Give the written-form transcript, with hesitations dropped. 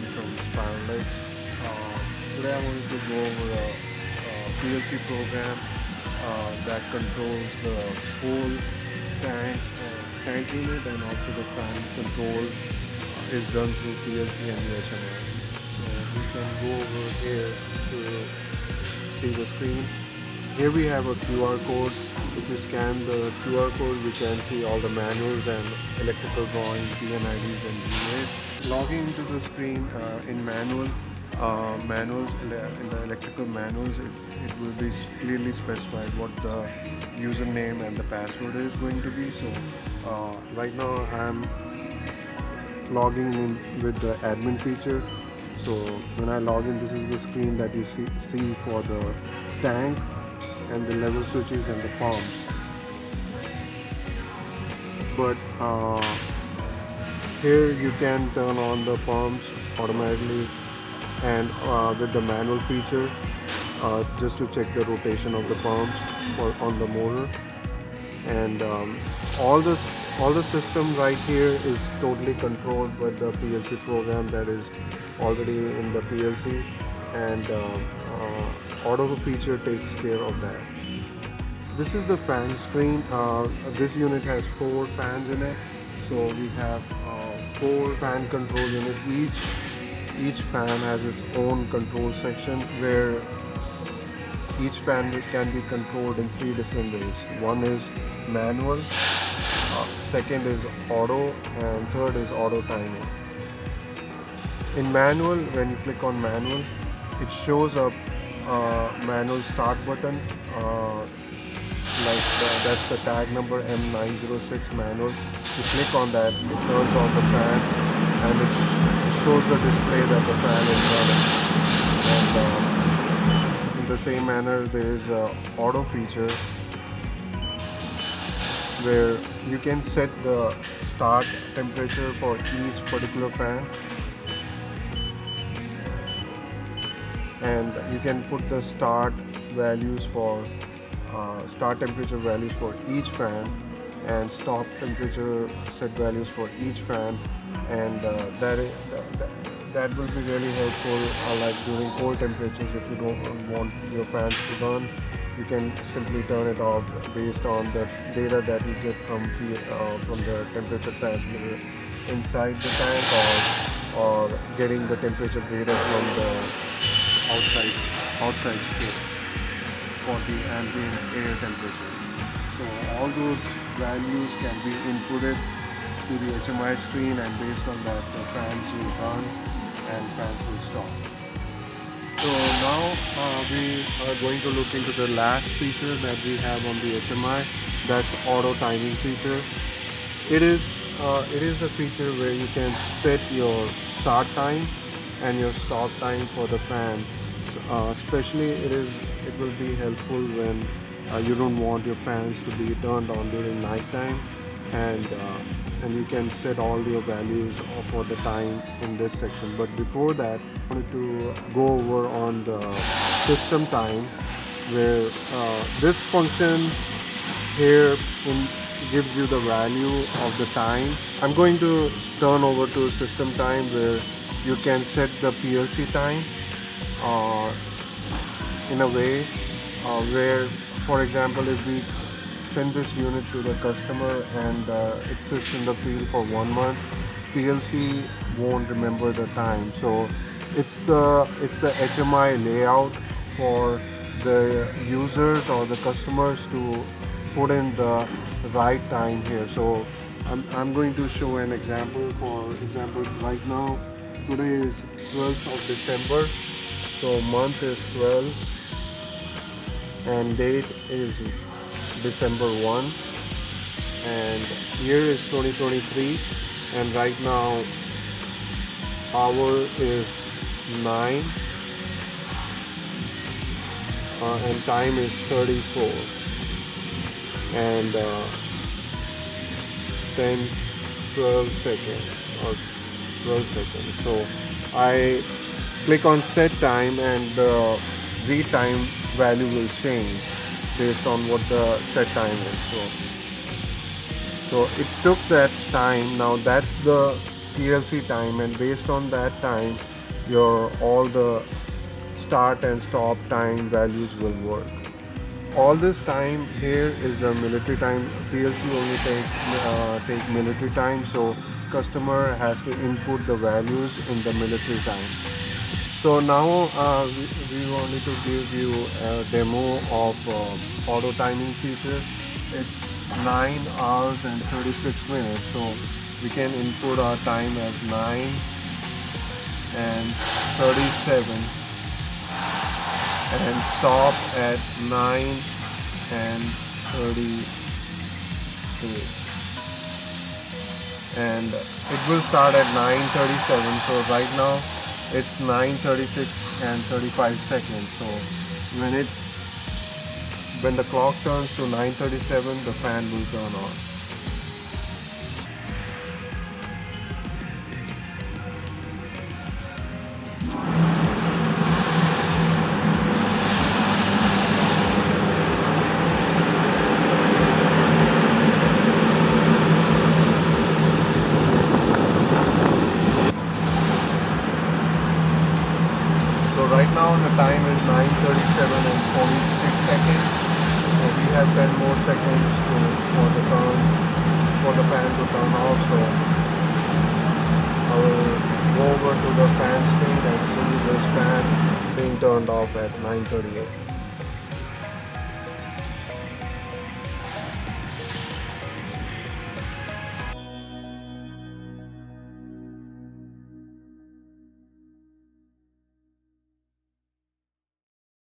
again from Spiral Legs. Today I wanted to go over a PLC program that controls the whole tank unit, and also the fan control is done through PLC and HMI. So we can go over here to see the screen. Here we have a QR code. If you scan the QR code, we can see all the manuals and electrical drawings, PNIDs and GAs. Logging into the screen in in the electrical manuals, it will be clearly specified what the username and the password is going to be. So right now I'm logging in with the admin feature. So when I log in, this is the screen that you see for the tank and the level switches and the pumps. But here you can turn on the pumps automatically, and with the manual feature, just to check the rotation of the pumps on the motor. And all the system right here is totally controlled by the PLC program that is already in the PLC, and auto feature takes care of that. This is the fan screen. This unit has 4 fans in it, so we have 4 fan control units. Each fan has its own control section where each fan can be controlled in 3 different ways. One is manual, second is auto, and third is auto timing. In manual, when you click on manual, it shows up manual start button, that's the tag number M906 manual. You click on that, it turns on the fan, and it shows the display that the fan is running. And in the same manner, there is a auto feature where you can set the start temperature for each particular fan, and you can put the start temperature values for each fan, and stop temperature set values for each fan, and that will be really helpful like during cold temperatures. If you don't want your fans to run, you can simply turn it off based on the data that you get from the temperature transmitter inside the tank, or getting the temperature data from the outside scale for the ambient air temperature. So all those values can be inputted to the HMI screen, and based on that the fans will run and fans will stop. So now we are going to look into the last feature that we have on the HMI. That's auto timing feature. It is a feature where you can set your start time and your stop time for the fan. Especially it will be helpful when you don't want your fans to be turned on during night time, and you can set all your values for the time in this section. But before that, I wanted to go over on the system time, where this function here gives you the value of the time. I'm going to turn over to system time, where you can set the PLC time in a way where, for example, if we send this unit to the customer and it sits in the field for 1 month, PLC won't remember the time. So it's the HMI layout for the users or the customers to put in the right time here. So I'm going to show an example. For example, right now today is 12th of December, so month is 12 and date is December 1, and year is 2023, and right now hour is 9 and time is 34 and 12 seconds or 12 seconds. So I click on set time, and the read time value will change based on what the set time is. So it took that time. Now that's the PLC time, and based on that time your all the start and stop time values will work. All this time here is a military time. PLC only take military time, so customer has to input the values in the military time. So now we wanted to give you a demo of auto timing feature. It's 9 hours and 36 minutes. So we can input our time as 9 and 37 and stop at 9 and 38, and it will start at 9:37. So right now it's 9:36 and 35 seconds. So when the clock turns to 9:37, the fan will turn on. So right now the time is 9:37 and 46 seconds. So we have 10 more seconds for the fan to turn off. So I will go over to the fan screen and see this fan being turned off at 9:38.